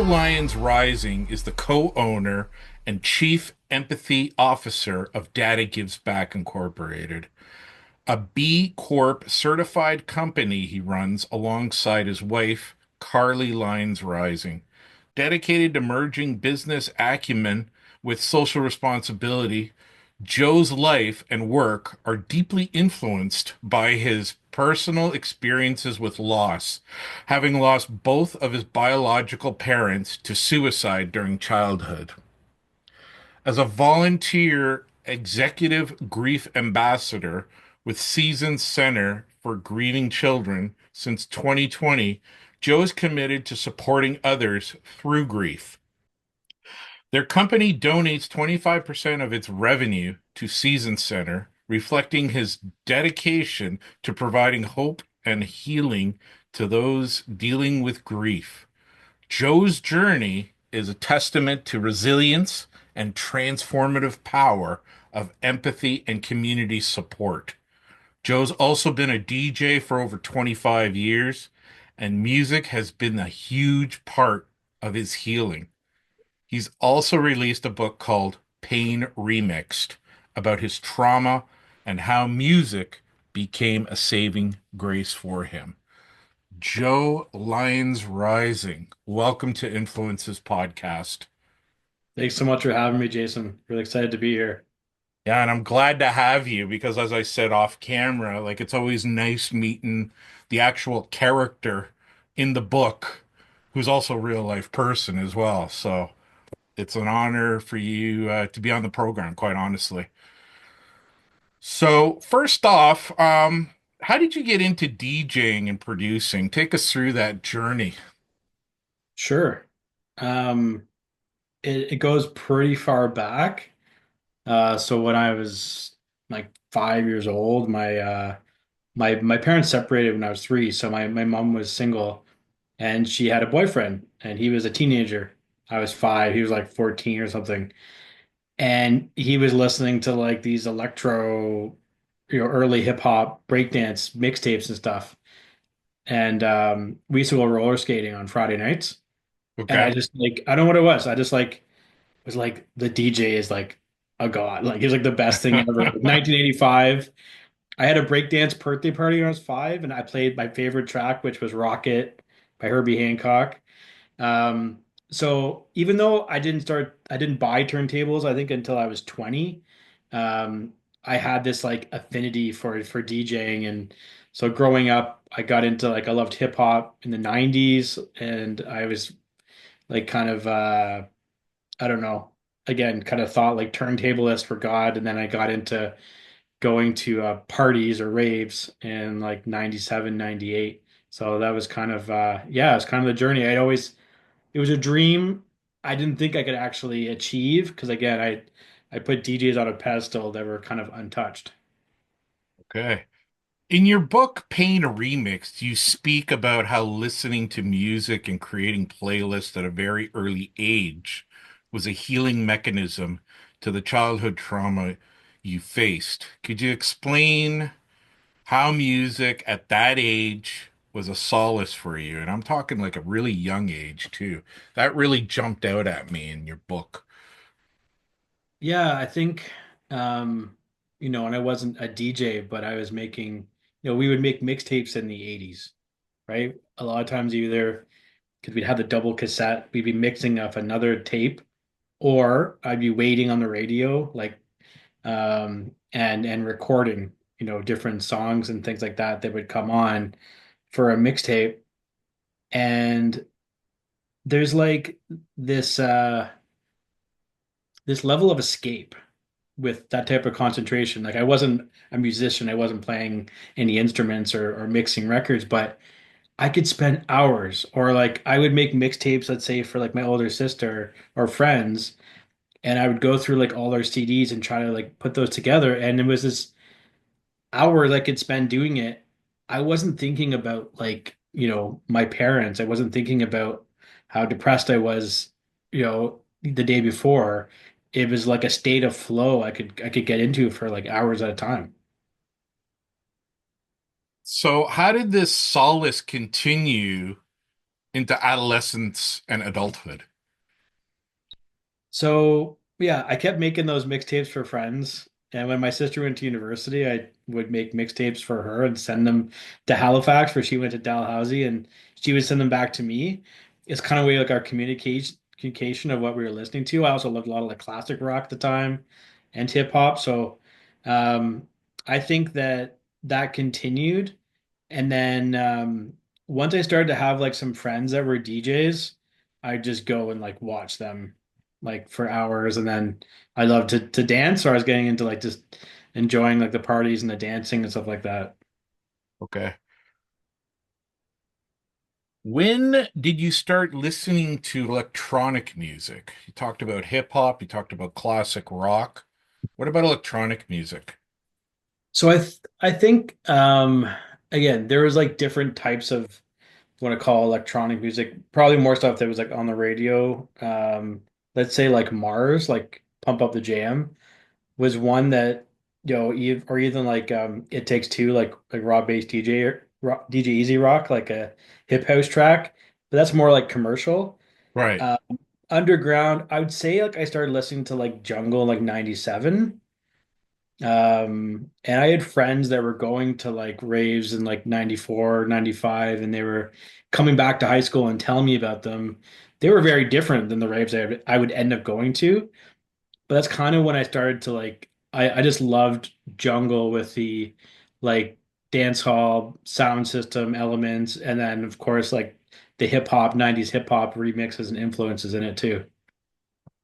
Lyons Rising is the co-owner and chief empathy officer of Data Gives Back Incorporated, a B Corp certified company he runs alongside his wife, Carly Lyons Rising. Dedicated to merging business acumen with social responsibility, Joe's life and work are deeply influenced by his personal experiences with loss, having lost both of his biological parents to suicide during childhood. As a volunteer executive grief ambassador with Seasons Center for Grieving Children since 2020, Joe is committed to supporting others through grief. Their company donates 25% of its revenue to Season Center, reflecting his dedication to providing hope and healing to those dealing with grief. Joe's journey is a testament to resilience and transformative power of empathy and community support. Joe's also been a DJ for over 25 years, and music has been a huge part of his healing. He's also released a book called Pain Remixed about his trauma and how music became a saving grace for him. Joe Lyons Rising, welcome to Influences Podcast. Thanks so much for having me, Jason. Really excited to be here. Yeah, and I'm glad to have you because, as I said off camera, like it's always nice meeting the actual character in the book who's also a real life person as well. So it's an honor for you to be on the program, quite honestly. So, first off, how did you get into DJing and producing? Take us through that journey. Sure. Um, it goes pretty far back. So when I was like 5 years old, my parents separated when I was three. So my mom was single and she had a boyfriend and he was a teenager. I was five, he was like 14 or something. And he was listening to like these electro, early hip hop breakdance mixtapes and stuff. And we used to go roller skating on Friday nights. And I Okay. just like I don't know what it was. I just like was like the DJ is like a god. Like he's like the best thing ever. Like 1985. I had a breakdance birthday party when I was five, and I played my favorite track, which was Rocket by Herbie Hancock. Um, so even though I didn't buy turntables, I think until I was 20. Um, I had this like affinity for DJing, and so growing up, I got into like I loved hip hop in the 90s, and I was like kind of I don't know, again, kind of thought like turntablist for God, and then I got into going to parties or raves in like 97, 98. So that was kind of yeah, it was kind of the journey. It was a dream I didn't think I could actually achieve because again, I put DJs on a pedestal that were kind of untouched. Okay. In your book, Pain Remixed, you speak about how listening to music and creating playlists at a very early age was a healing mechanism to the childhood trauma you faced. Could you explain how music at that age was a solace for you? And I'm talking like a really young age too. That really jumped out at me in your book. Yeah, I think and I wasn't a DJ, but I was making, we would make mixtapes in the 80s, right? A lot of times either because we'd have the double cassette, we'd be mixing up another tape, or I'd be waiting on the radio, like and recording, different songs and things like that that would come on for a mixtape. And there's like this this level of escape with that type of concentration. Like I wasn't a musician, I wasn't playing any instruments or mixing records, but I could spend hours or like I would make mixtapes, let's say for like my older sister or friends, and I would go through like all their CDs and try to like put those together. And it was this hours I could spend doing it. I wasn't thinking about like, my parents. I wasn't thinking about how depressed I was, the day before. It was like a state of flow I could get into for like hours at a time. So, how did this solace continue into adolescence and adulthood? So yeah, I kept making those mixtapes for friends. And when my sister went to university, I would make mixtapes for her and send them to Halifax, where she went to Dalhousie, and she would send them back to me. It's kind of way like our communication of what we were listening to. I also loved a lot of like classic rock at the time and hip hop. So um, I think that that continued. And then once I started to have like some friends that were DJs, I'd just go and like watch them like for hours. And then I loved to dance, so I was getting into like just enjoying like the parties and the dancing and stuff like that. Okay. When did you start listening to electronic music? You talked about hip hop, you talked about classic rock. What about electronic music? So I think again there was like different types of what I call electronic music. Probably more stuff that was like on the radio. Let's say like Mars, like Pump Up the Jam was one that or even like It Takes Two, like raw bass DJ Easy Rock, like a hip house track, but that's more like commercial. Right, Um, Underground, I would say like I started listening to like Jungle in like 97. And I had friends that were going to like raves in like 94, 95, and they were coming back to high school and telling me about them. They were very different than the raves I would end up going to. But that's kind of when I started to like I just loved jungle with the like dance hall sound system elements, and then of course like the hip hop 90s hip hop remixes and influences in it too.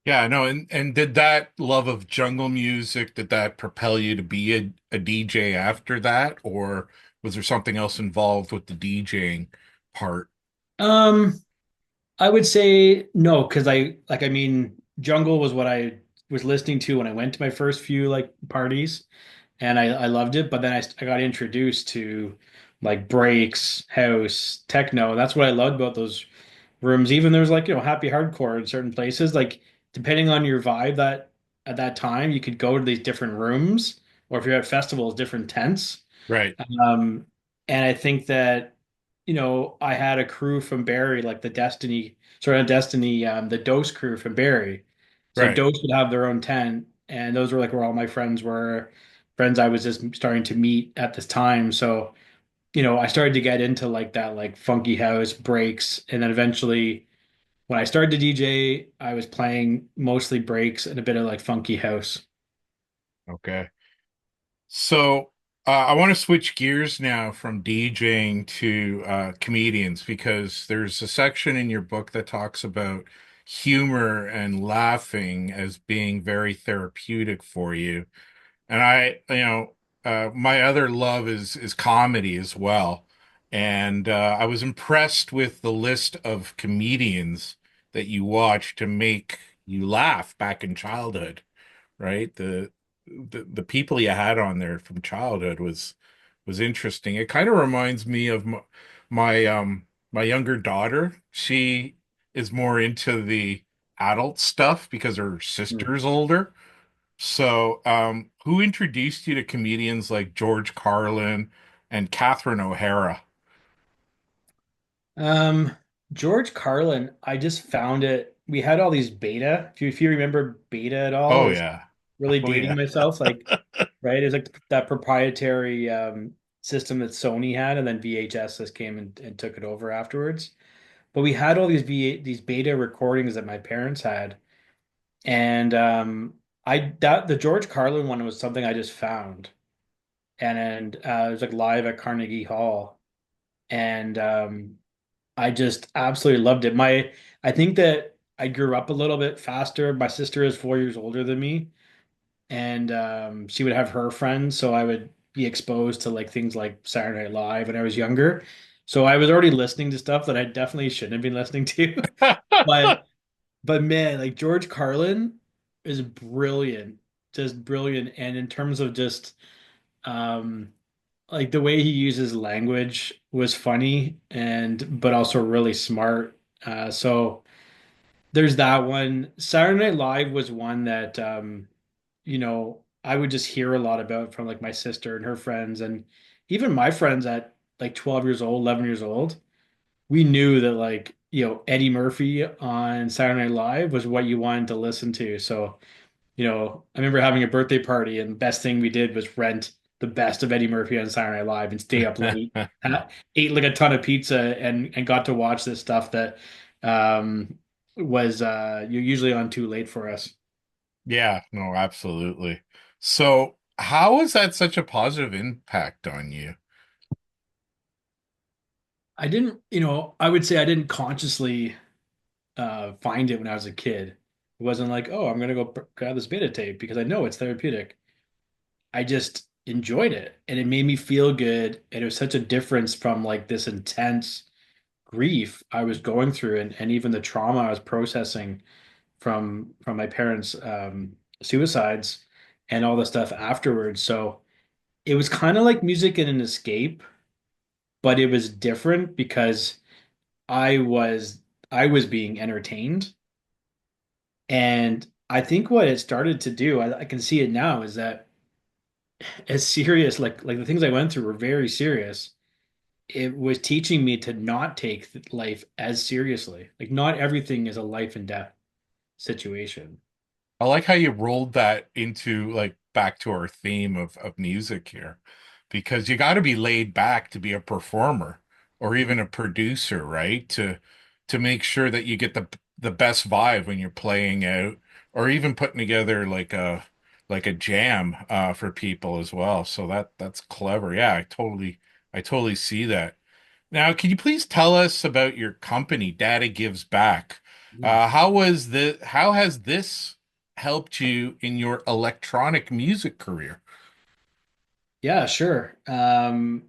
yeah, no, and did that love of jungle music, did that propel you to be a DJ after that, or was there something else involved with the DJing part? Um I would say no, because I mean jungle was what I was listening to when I went to my first few like parties, and I loved it. But then I got introduced to like breaks, house, techno. That's what I loved about those rooms. Even there's like, happy hardcore in certain places. Like depending on your vibe that at that time, you could go to these different rooms, or if you're at festivals, different tents. Right, Um, and I think that, I had a crew from Barry, like the Destiny, sort of Destiny, the Dose crew from Barry. So right. Dose would have their own tent, and those were like where all my friends were, friends I was just starting to meet at this time. So, I started to get into like that, like funky house breaks, and then eventually, when I started to DJ, I was playing mostly breaks and a bit of like funky house. Okay. So I want to switch gears now from DJing to comedians because there's a section in your book that talks about humor and laughing as being very therapeutic for you. And my other love is comedy as well. And I was impressed with the list of comedians that you watch to make you laugh back in childhood, right? The people you had on there from childhood was interesting. It kind of reminds me of my younger daughter. She is more into the adult stuff because her sister's older. So, who introduced you to comedians like George Carlin and Catherine O'Hara? Um, George Carlin, I just found it. We had all these beta. If you remember beta at all, Oh is yeah. really Oh dating yeah. myself. Like, right? It's like that proprietary system that Sony had, and then VHS just came and took it over afterwards. But we had all these beta recordings that my parents had, and I that the George Carlin one was something I just found, and it was like live at Carnegie Hall, and I just absolutely loved it. I think that I grew up a little bit faster. My sister is 4 years older than me, and she would have her friends, so I would be exposed to like things like Saturday Night Live when I was younger. So I was already listening to stuff that I definitely shouldn't have been listening to. But man, like George Carlin is brilliant, just brilliant. And in terms of just um like the way he uses language was funny and but also really smart. So there's that one. Saturday Night Live was one that I would just hear a lot about from like my sister and her friends and even my friends at like 12 years old, 11 years old. We knew that like, Eddie Murphy on Saturday Night Live was what you wanted to listen to. So, I remember having a birthday party, and the best thing we did was rent the best of Eddie Murphy on Saturday Night Live and stay up late, ate like a ton of pizza, and got to watch this stuff that um, was you're usually on too late for us. Yeah, no, absolutely. So, how was that such a positive impact on you? I didn't, I would say I didn't consciously find it when I was a kid. It wasn't like, oh, I'm gonna go grab this beta tape because I know it's therapeutic. I just enjoyed it and it made me feel good. And it was such a difference from like this intense grief I was going through and even the trauma I was processing from my parents' suicides and all the stuff afterwards. So it was kind of like music and an escape, but it was different because I was I was being entertained. And I think what it started to do, I can see it now, is that as serious, like the things I went through were very serious. It was teaching me to not take life as seriously. Like not everything is a life and death situation. I like how you rolled that into like back to our theme of music here, because you got to be laid back to be a performer or Mhm. even a producer, right? To make sure that you get the best vibe when you're playing out, or even putting together like a jam for people as well. So that's clever. Yeah, I totally see that. Now, can you please tell us about your company, Data Gives Back? Yeah. How has this helped you in your electronic music career? Yeah, sure. I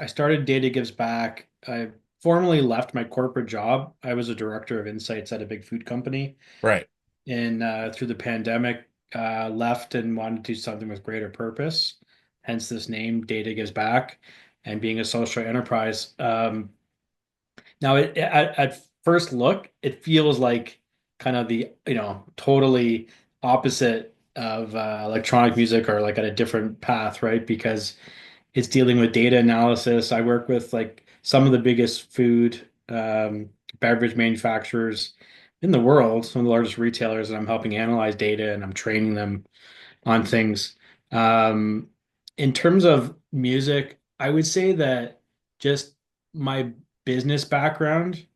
started Data Gives Back. I formally left my corporate job. I was a director of insights at a big food company, Right. and through the pandemic, left and wanted to do something with greater purpose. Hence this name, Data Gives Back, and being a social enterprise. Now, at first look, it feels like kind of the totally opposite of electronic music or like at a different path, right? Because it's dealing with data analysis. I work with like some of the biggest food, beverage manufacturers in the world, some of the largest retailers, and I'm helping analyze data and I'm training them on things. Um, in terms of music, I would say that just my business background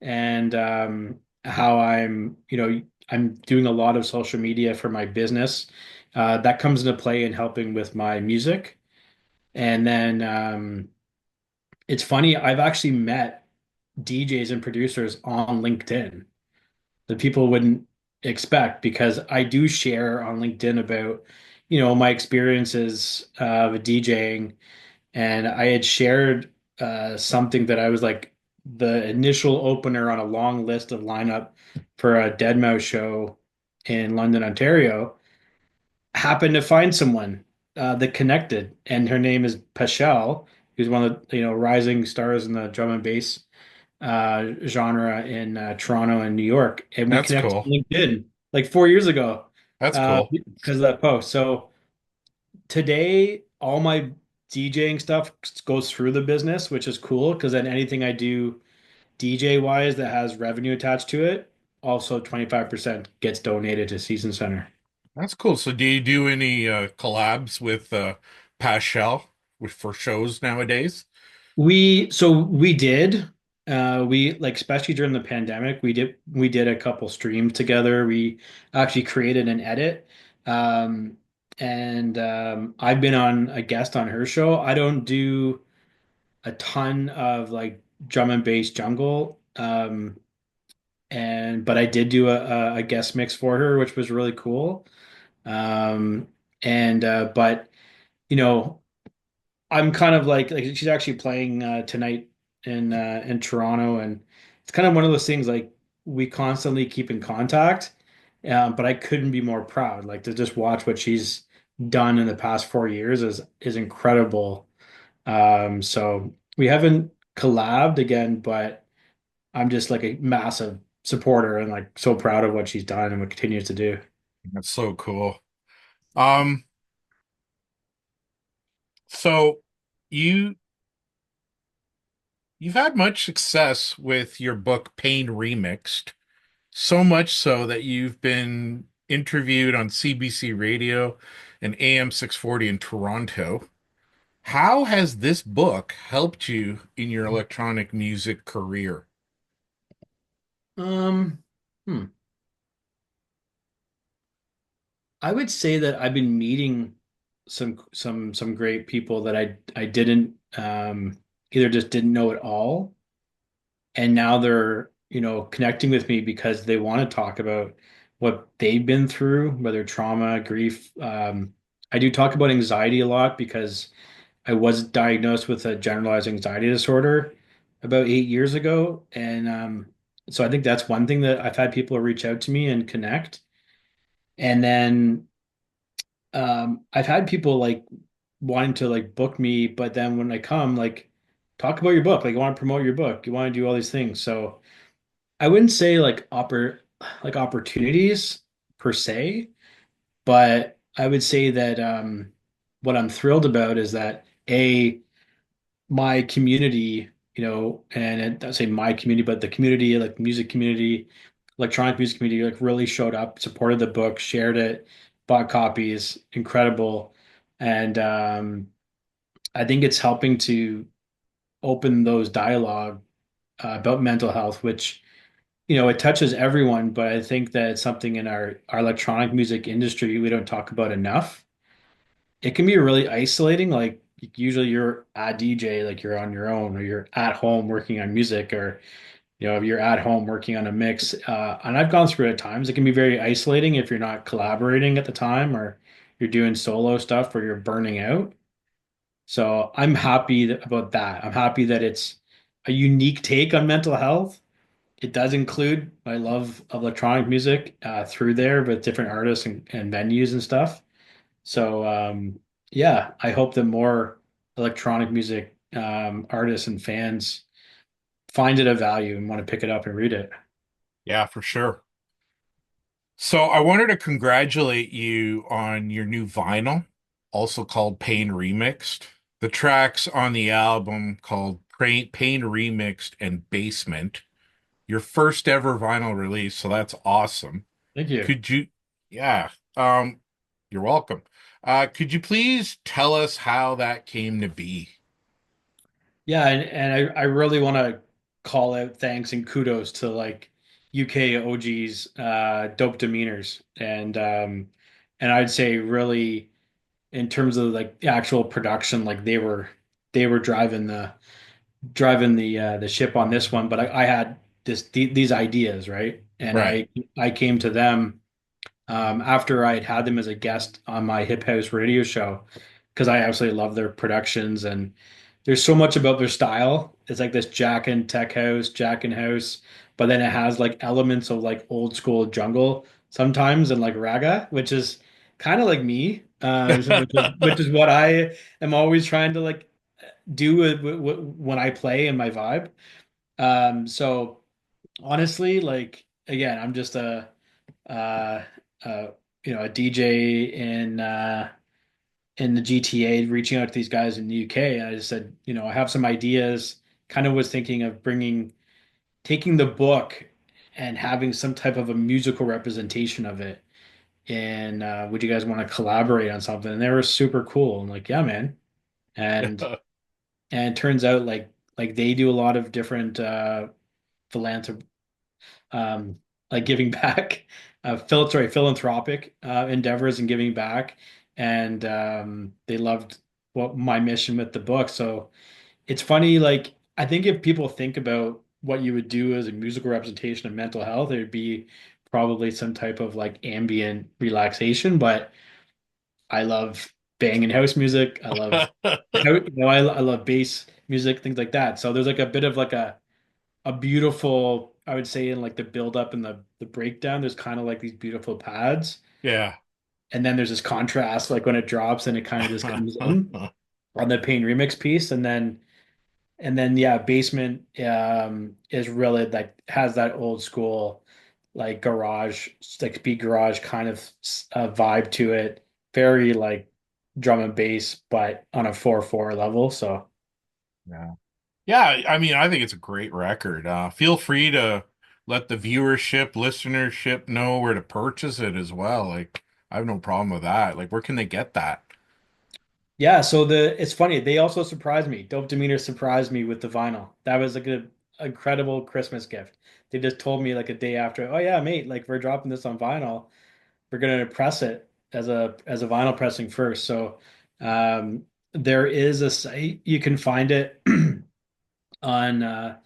and how I'm doing a lot of social media for my business. That comes into play in helping with my music. And then it's funny, I've actually met DJs and producers on LinkedIn that people wouldn't expect because I do share on LinkedIn about, my experiences with DJing. And I had shared something that I was like the initial opener on a long list of lineup for a Deadmau5 show in London, Ontario. Happened to find someone that connected, and her name is Pashel, who's one of the rising stars in the drum and bass genre in Toronto and New York, and we That's connected cool. on LinkedIn like 4 years ago That's cool. because of that post. So today, all my DJing stuff goes through the business, which is cool because then anything I do DJ wise that has revenue attached to it, also 25% gets donated to Season Center. That's cool. So do you do any collabs with Pashel for shows nowadays? We did we like especially during the pandemic we did a couple streams together. We actually created an edit um and I've been on a guest on her show. I don't do a ton of like drum and bass jungle and but I did do a guest mix for her which was really cool. um and but you know I'm kind of like she's actually playing tonight in Toronto, and it's kind of one of those things like we constantly keep in contact. But I couldn't be more proud. Like to just watch what she's done in the past 4 years is incredible. So we haven't collabed again, but I'm just like a massive supporter and like so proud of what she's done and what continues to do. That's so cool. Um, so you You've had much success with your book, Pain Remixed, so much so that you've been interviewed on CBC Radio and AM 640 in Toronto. How has this book helped you in your electronic music career? Um, hmm. I would say that I've been meeting some great people that I didn't either just didn't know at all, and now they're, connecting with me because they want to talk about what they've been through, whether trauma, grief. I do talk about anxiety a lot because I was diagnosed with a generalized anxiety disorder about 8 years ago, and so I think that's one thing that I've had people reach out to me and connect. And then I've had people like wanting to like book me, but then when I come, like talk about your book, like you want to promote your book, you want to do all these things. So I wouldn't say like opportunities per se, but I would say that what I'm thrilled about is that my community, and I say my community, but the community, like music community, electronic music community, like really showed up, supported the book, shared it, bought copies, incredible. And I think it's helping to open those dialogue about mental health, which, it touches everyone, but I think that it's something in our electronic music industry we don't talk about enough. It can be really isolating. Like usually you're a DJ, like you're on your own, or you're at home working on music, or if you're at home working on a mix. And I've gone through it at times. It can be very isolating if you're not collaborating at the time, or you're doing solo stuff, or you're burning out. So I'm happy about that. I'm happy that it's a unique take on mental health. It does include my love of electronic music through there with different artists and venues and stuff. So yeah, I hope that more electronic music artists and fans find it of value and want to pick it up and read it. Yeah, for sure. So I wanted to congratulate you on your new vinyl, also called Pain Remixed. The tracks on the album called Pain Remixed and Basement, your first ever vinyl release, so that's awesome. Thank you. Could you, yeah, you're welcome. Could you please tell us how that came to be? Yeah, and I really want to call out thanks and kudos to like UK OGs, Dope Demeanors, and I'd say really in terms of like the actual production, like they were driving the ship on this one, but I had these ideas, right? And Right. I came to them after I had them as a guest on my Hip House radio show because I absolutely love their productions, and there's so much about their style. It's like this Jack and Tech House, Jack and House, but then it has like elements of like old school jungle sometimes and like raga, which is kind of like me, which is what I am always trying to like do when I play in my vibe. So honestly, like again, I'm just uh, uh, a DJ in the GTA, reaching out to these guys in the UK. And I just said, I have some ideas. Kind of was thinking of taking the book and having some type of a musical representation of it. And would you guys want to collaborate on something? And they were super cool. I'm like, yeah, man. And and it turns out like they do a lot of different philanthropy, um, like giving back, philanthropic endeavors and giving back, and they loved what my mission with the book. So it's funny, like I think if people think about what you would do as a musical representation of mental health, it would be probably some type of like ambient relaxation. But I love banging house music. I love, I love bass music, things like that. So there's like a bit of like a beautiful, I would say in like the build up and the breakdown, there's kind of like these beautiful pads. Yeah. And then there's this contrast, like when it drops and it kind of just comes in on the Pain remix piece. And then yeah, basement is really like has that old school like garage, like speed garage kind of vibe to it. Very like drum and bass, but on a 4/4 level. So Yeah. Yeah, I mean, I think it's a great record. Feel free to let the viewership, listenership know where to purchase it as well. Like, I have no problem with that. Like, where can they get that? Yeah, so it's funny. They also surprised me. Dope Demeanor surprised me with the vinyl. That was like a incredible Christmas gift. They just told me like a day after, oh yeah, mate, like we're dropping this on vinyl. We're gonna press it as a vinyl pressing first. So there is a site you can find it on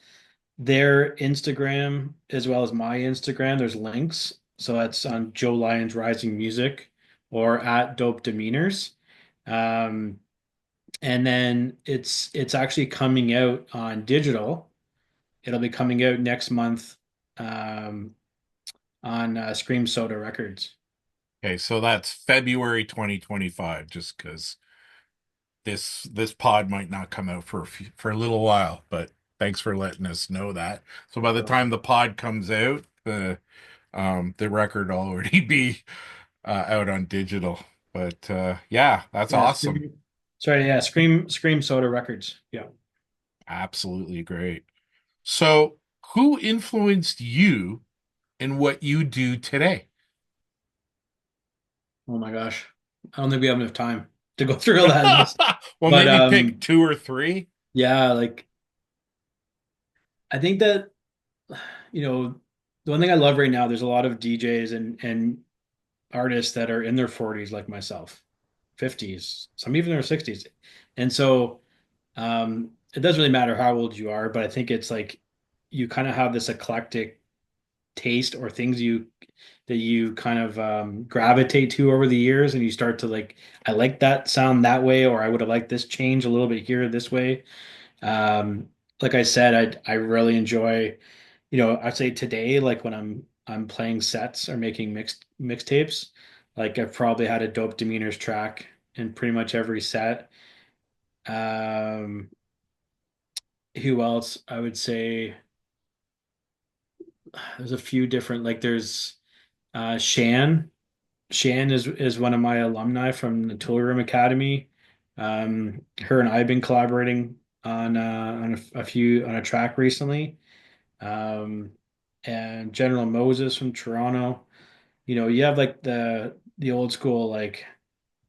their Instagram as well as my Instagram. There's links. So that's on Joe Lyons Rising Music or at Dope Demeanors. Um, and then it's actually coming out on digital. It'll be coming out next month um, on Scream Soda Records. Okay, so that's February 2025, just because this pod might not come out for for a little while, but thanks for letting us know that. So by the time the pod comes out, the record will already be out on digital. But yeah, that's Yeah, awesome. Scream. Sorry, yeah, Scream Soda Records. Yeah. Absolutely great. So, who influenced you in what you do today? Oh my gosh. I don't think we have enough time to go through all that list. Well, But maybe pick two or three. yeah, like I think that the one thing I love right now, there's a lot of DJs and artists that are in their 40s like myself, 50s, some even in their 60s. And so it doesn't really matter how old you are, but I think it's like you kind of have this eclectic taste or things you kind of gravitate to over the years, and you start to like, I like that sound that way, or I would have liked this change a little bit here this way. Um, like I said, I really enjoy, I'd say today, like when I'm playing sets or making mixtapes, like I've probably had a Dope Demeanors track in pretty much every set. Um, who else? I would say there's a few different, like there's Shan. Shan is one of my alumni from the Tool Room Academy. Her and I have been collaborating on a few on a track recently. Um, and General Moses from Toronto. You have like the old school like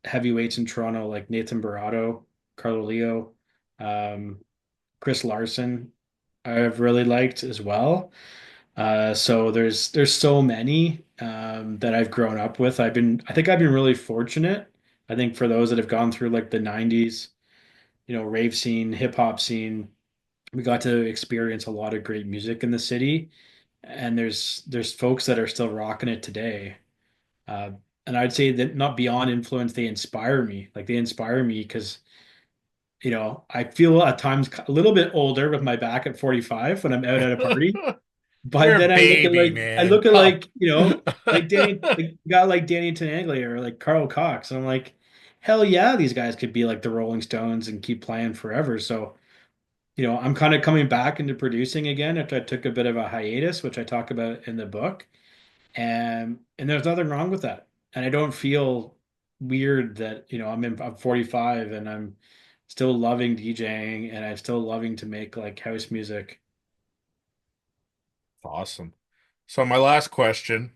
heavyweights in Toronto, like Nathan Barato, Carlo Leo, um, Chris Larson. I've really liked as well. So there's so many that I've grown up with. I think I've been really fortunate. I think for those that have gone through like the 90s, rave scene, hip hop scene, we got to experience a lot of great music in the city. And there's folks that are still rocking it today. Uh, and I'd say that not beyond influence, they inspire me. Like they inspire me because, I feel at times a little bit older with my back at 45 when I'm out at a party. But You're a then baby, I man. look at Come. like, like Danny, like a guy like Danny Tenaglia or like Carl Cox. And I'm like, hell yeah, these guys could be like the Rolling Stones and keep playing forever. So, I'm kind of coming back into producing again after I took a bit of a hiatus, which I talk about in the book. And there's nothing wrong with that. And I don't feel weird that, I'm 45 and I'm still loving DJing and I'm still loving to make like house music. Awesome. So my last question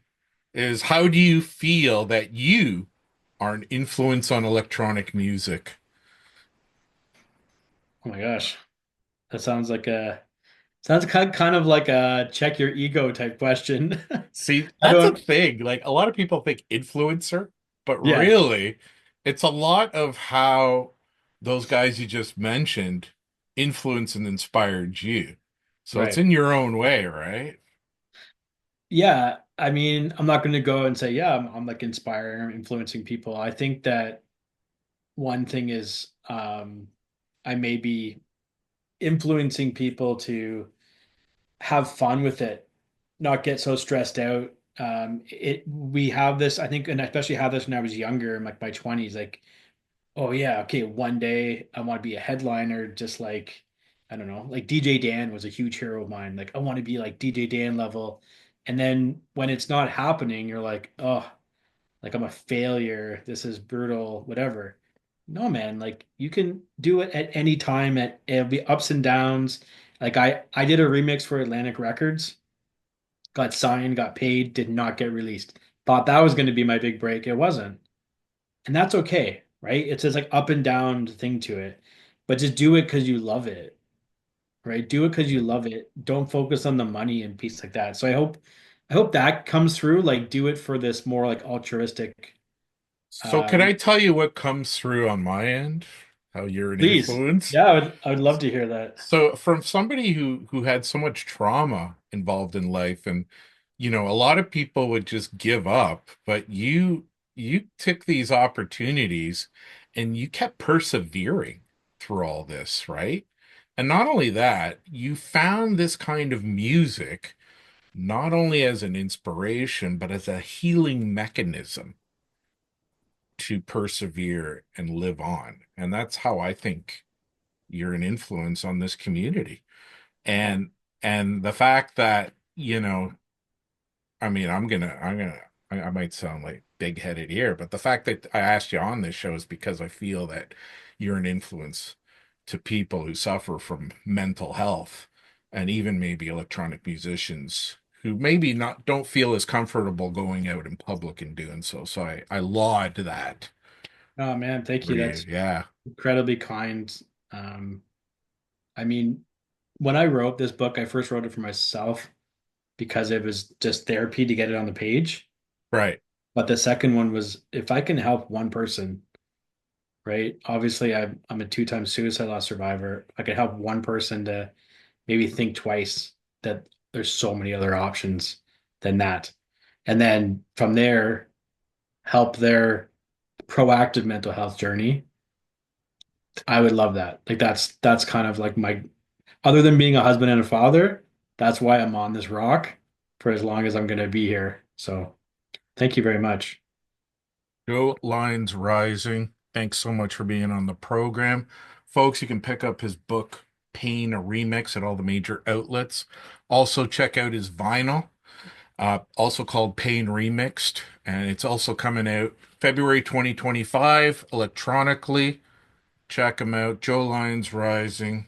is, how do you feel that you are an influence on electronic music? Oh my gosh. That sounds kind of like a check your ego type question. See, I that's a don't, thing. Like a lot of people think influencer, but yeah, really, it's a lot of how those guys you just mentioned influenced and inspired you. So it's right. in your own way, right? Yeah. I mean, I'm not going to go and say, yeah, I'm like inspiring or influencing people. I think that one thing is, I may be influencing people to have fun with it, not get so stressed out. We have this, I think, and I especially have this when I was younger, in like my 20s, like, oh yeah, okay, one day I want to be a headliner, just like, I don't know, like DJ Dan was a huge hero of mine. Like I want to be like DJ Dan level. And then when it's not happening, you're like, oh, like I'm a failure. This is brutal, whatever. No, man, like you can do it at any time. It'll be ups and downs. Like I did a remix for Atlantic Records, got signed, got paid, did not get released. Thought that was going to be my big break. It wasn't. And that's okay, right? It's just like up and down thing to it. But just do it because you love it, right? Do it because you love it. Don't focus on the money and piece like that. So I hope that comes through. Like do it for this more like altruistic So can you I tell you what comes through on my end? How you're an please. influence? Yeah, I would love to hear that. So from somebody who had so much trauma involved in life, and a lot of people would just give up, but you took these opportunities and you kept persevering through all this, right? And not only that, you found this kind of music not only as an inspiration, but as a healing mechanism to persevere and live on. And that's how I think you're an influence on this community. And the fact that, I mean, I might sound like big-headed here, but the fact that I asked you on this show is because I feel that you're an influence to people who suffer from mental health and even maybe electronic musicians who maybe not don't feel as comfortable going out in public and doing so. So I laud that Oh man, thank for you. you. That's Yeah. incredibly kind. Um, I mean, when I wrote this book, I first wrote it for myself because it was just therapy to get it on the page. Right. But the second one was if I can help one person, right? Obviously, I'm a two-time suicide loss survivor. I could help one person to maybe think twice that there's so many other options than that. And then from there, help their proactive mental health journey. I would love that. Like that's kind of like my other than being a husband and a father, that's why I'm on this rock for as long as I'm going to be here. So thank you very much. Go Lyons Rising. Thanks so much for being on the program. Folks, you can pick up his book, Pain Remix, at all the major outlets. Also, check out his vinyl, also called Pain Remixed. And it's also coming out February 2025 electronically. Check him out. Joe Lyons Rising.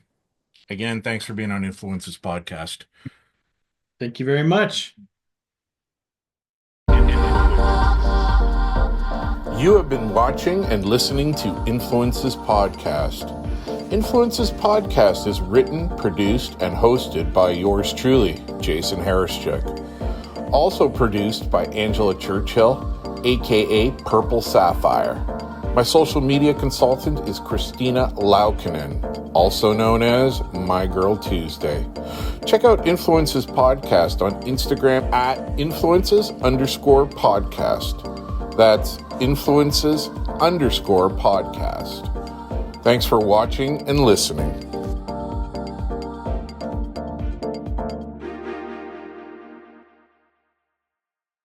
Again, thanks for being on Influences Podcast. Thank you very much. You have been watching and listening to Influences Podcast. Influences Podcast is written, produced, and hosted by yours truly, Jason Harrischuk. Also produced by Angela Churchill, aka Purple Sapphire. My social media consultant is Christina Laukinen, also known as My Girl Tuesday. Check out Influences Podcast on Instagram at influences_podcast. That's influences_podcast. Thanks for watching and listening.